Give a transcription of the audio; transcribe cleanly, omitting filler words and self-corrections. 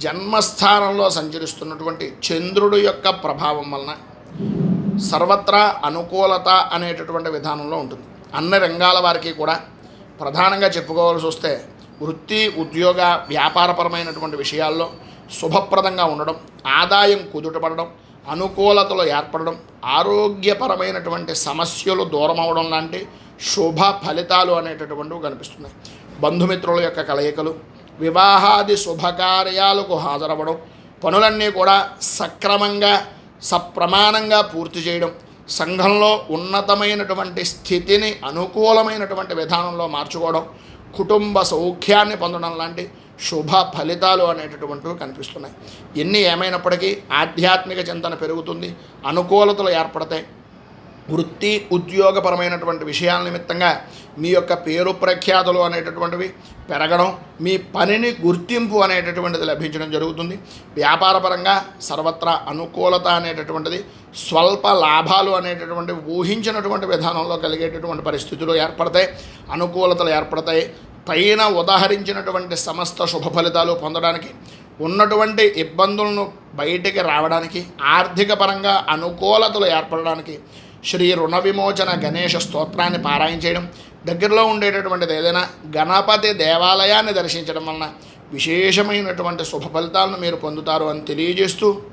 జన్మస్థానంలో సంచరిస్తున్నటువంటి చంద్రుడి యొక్క ప్రభావం వలన సర్వత్రా అనుకూలత అనేటటువంటి విధానంలో ఉంటుంది. అన్ని రంగాల వారికి కూడా ప్రధానంగా చెప్పుకోవాల్సి వస్తే వృత్తి, ఉద్యోగ, వ్యాపారపరమైనటువంటి విషయాల్లో శుభప్రదంగా ఉండడం, ఆదాయం కుదుటపడడం, అనుకూలతలు ఏర్పడడం, ఆరోగ్యపరమైనటువంటి సమస్యలు దూరం అవడం లాంటి శుభ ఫలితాలు అనేటటువంటివి కనిపిస్తున్నాయి. బంధుమిత్రుల యొక్క కలయికలు, వివాహాది శుభకార్యాలకు హాజరవ్వడం, పనులన్నీ కూడా సక్రమంగా సప్రమాణంగా పూర్తి చేయడం, సంఘంలో ఉన్నతమైనటువంటి స్థితిని అనుకూలమైనటువంటి విధానంలో మార్చుకోవడం, కుటుంబ సౌఖ్యాన్ని పొందడం లాంటి శుభ ఫలితాలు అనేటటువంటివి కనిపిస్తున్నాయి. ఎన్ని ఏమైనప్పటికీ ఆధ్యాత్మిక చింతన పెరుగుతుంది, అనుకూలతలు ఏర్పడతాయి. వృత్తి, ఉద్యోగపరమైనటువంటి విషయాల నిమిత్తంగా మీ యొక్క పేరు ప్రఖ్యాతులు అనేటటువంటివి పెరగడం, మీ పనిని గుర్తింపు అనేటటువంటిది లభించడం జరుగుతుంది. వ్యాపారపరంగా సర్వత్రా అనుకూలత అనేటటువంటిది, స్వల్ప లాభాలు అనేటటువంటివి ఊహించినటువంటి విధానంలో కలిగేటటువంటి పరిస్థితులు ఏర్పడతాయి, అనుకూలతలు ఏర్పడతాయి. పైన ఉదాహరించినటువంటి సమస్త శుభ ఫలితాలు పొందడానికి, ఉన్నటువంటి ఇబ్బందులను బయటికి రావడానికి, ఆర్థిక పరంగా అనుకూలతలు ఏర్పడడానికి శ్రీ రుణ విమోచన గణేష స్తోత్రాన్ని పారాయణ చేయడం, దగ్గరలో ఉండేటటువంటిది ఏదైనా గణపతి దేవాలయాన్ని దర్శించడం వలన విశేషమైనటువంటి శుభ ఫలితాలను మీరు పొందుతారు అని తెలియజేస్తూ